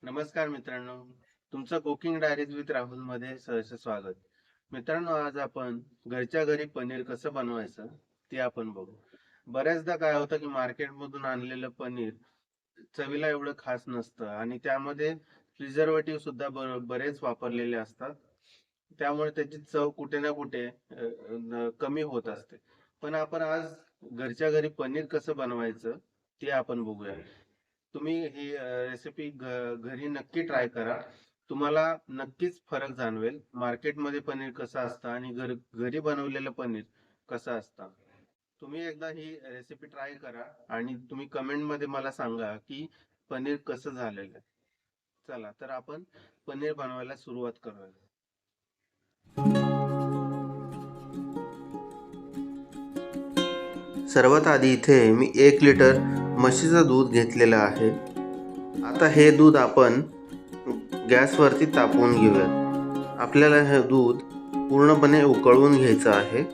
नमस्कार मित्रांनो, तुमचं कुकिंग डायरीज विथ राहुल मध्ये सहर्ष स्वागत. मित्रांनो, आज आपण घरच्या घरी पनीर कसं बनवायचं ते आपण बघू. बऱ्याचदा काय होतं की मार्केटमधून आणलेलं पनीर चवीला एवढं खास नसतं आणि त्यामध्ये प्रिझर्वेटिव्ह सुद्धा बरेच वापरलेले असतात. त्यामुळे त्याची चव कुठे ना कुठे कमी होत असते. पण आपण आज घरच्या घरी पनीर कसं बनवायचं ते आपण बघूया. तुम्ही ही रेसिपी घरी नक्की ट्राय करा. तुम्हाला नक्कीच फरक जाणवेल. मार्केटमध्ये पनीर कसं असतं आणि घरी बनवलेलं पनीर कसं असतं. तुम्ही एकदा ही रेसिपी ट्राय करा आणि तुम्ही कमेंटमध्ये मला सांगा की पनीर कसं झालेलं आहे. चला तर आपण पनीर बनवायला सुरुवात करूया. सर्वात आधी इथे मी 1 लिटर म्हशीचं दूध घेतलेलं आहे. आता हे दूध आपण गॅसवरती तापवून घेऊयात. आपल्याला हे दूध पूर्णपणे उकळवून घ्यायचं आहे.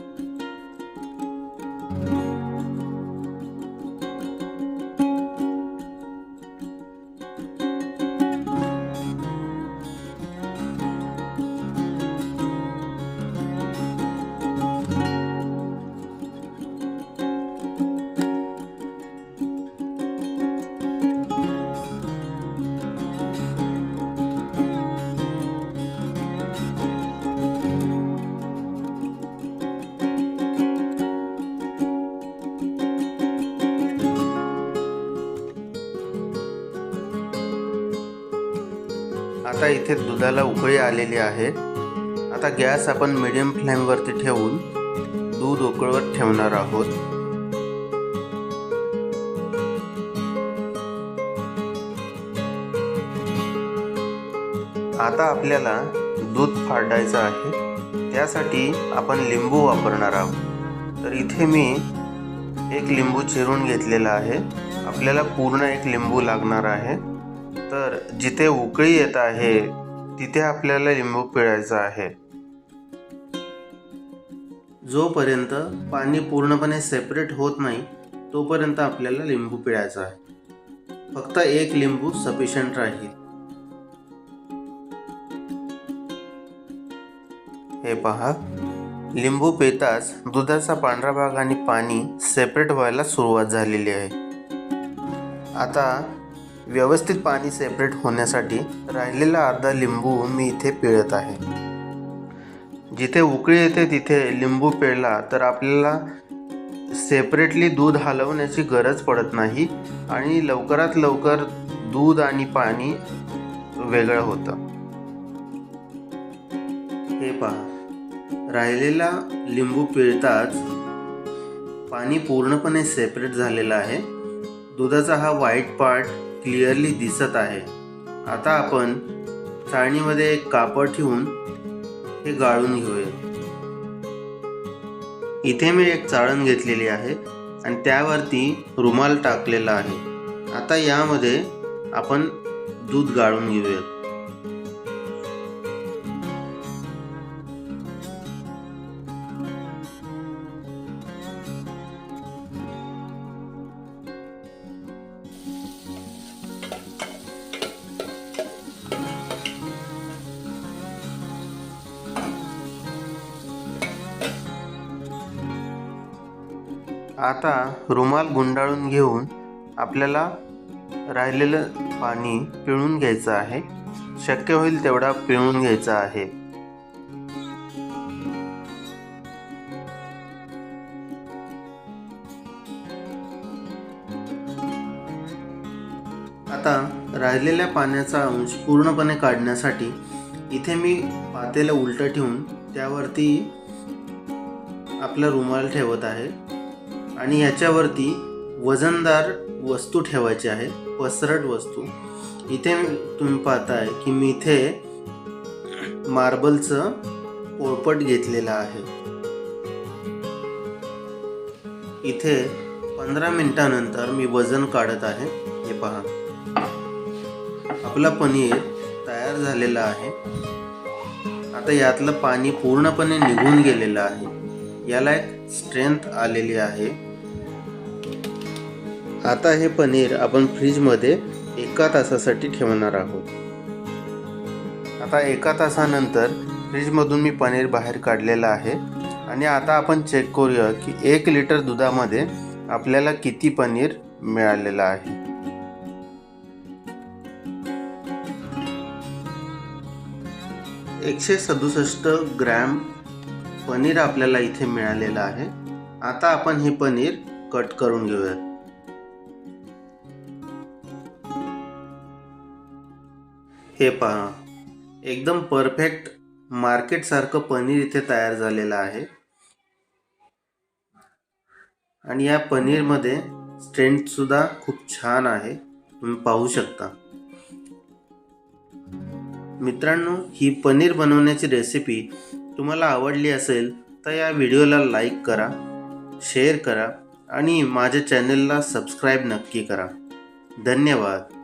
आता इथे दुधाला उकळी आलेली आहे. आता गॅस आपण मीडियम फ्लेम वरती ठेवून दूध उकळवत ठेवणार आहोत. आता आपल्याला दूध फाटायचं आहे. त्यासाठी आपण लिंबू वापरणार आहोत. तर इथे मी 1 लिंबू चिरून घेतलेला आहे. आपल्याला पूर्ण 1 लिंबू लागणार आहे. तर जिथे उकळी येत आहे तिथे आपल्याला लिंबू पिळायचं आहे. जोपर्यंत पाणी पूर्णपणे सेपरेट होत नाही तोपर्यंत आपल्याला लिंबू पिळायचा आहे. फक्त 1 लिंबू सफिशियंट राहील. हे पहा, लिंबू पिळताच दुधाचा पांढरा भाग आणि पाणी सेपरेट व्हायला सुरुवात झालेली आहे. आता व्यवस्थित पाणी सेपरेट होण्यासाठी राहिलेला अर्धा लिंबू मी इथे पिळत आहे. जिथे उकळी येते तिथे लिंबू पिळला तर आपल्याला सेपरेटली दूध हलवण्याची गरज पडत नाही आणि लवकरात लवकर दूध आणि पाणी वेगळं होतं. हे पहा, राहिलेला लिंबू पिळताच पाणी पूर्णपणे सेपरेट झालेलं आहे. दुधाचा हा व्हाईट पार्ट क्लिअरली दिसत आहे. आता आपण चाळणीमध्ये एक कापड ठेवून हे गाळून घेऊया. इथे मी एक चाळण घेतलेली आहे आणि त्यावरती रुमाल टाकलेला आहे. आता यामध्ये आपण दूध गाळून घेऊया. आता रुमाल गुंडाळून घेऊन आपल्याला राहिलेलं पाणी पिळून घ्यायचं आहे. शक्य होईल तेवढा पिळून घ्यायचा आहे. आता राहिलेल्या पाण्याचा अंश पूर्णपणे काढण्यासाठी इथे मी पातेलं उलटं ठेवून त्यावरती आपला रुमाल ठेवत आहे आणि याच्यावरती वजनदार वस्तू ठेवायची आहे, पसरट वस्तू. इथे तुम्ही पाहताय की मी इथे मार्बलचं पोळपट घेतलेलं आहे. इथे 15 मिनिटांनंतर मी वजन काढत आहे. हे पहा, आपला पनीर तयार झालेला आहे. आता यातलं पाणी पूर्णपणे निघून गेलेलं आहे. याला एक स्ट्रेंथ आलेली आहे. आता हे पनीर आपण फ्रीजमध्ये 1 तासासाठी ठेवणार आहोत. आता 1 तासानंतर फ्रीजमधून मी पनीर बाहेर काढलेलं आहे आणि आता आपण चेक करूया की 1 लिटर दुधामध्ये आपल्याला किती पनीर मिळालेलं आहे. 167 ग्रॅम पनीर आपल्याला इथे मिळालेलं आहे. आता आपण हे पनीर कट करून घेऊया. हे पहा, एकदम परफेक्ट मार्केट सारखं पनीर इथे तयार झालेलं आहे आणि या पनीर मध्ये स्ट्रेंथ सुद्धा खूप छान आहे, तुम्ही पाहू शकता. मित्रांनो, ही पनीर बनवण्याची रेसिपी तुम्हाला आवडली असेल तर या व्हिडिओला लाईक करा, शेअर करा आणि माझ्या चॅनलला सबस्क्राईब नक्की करा. धन्यवाद.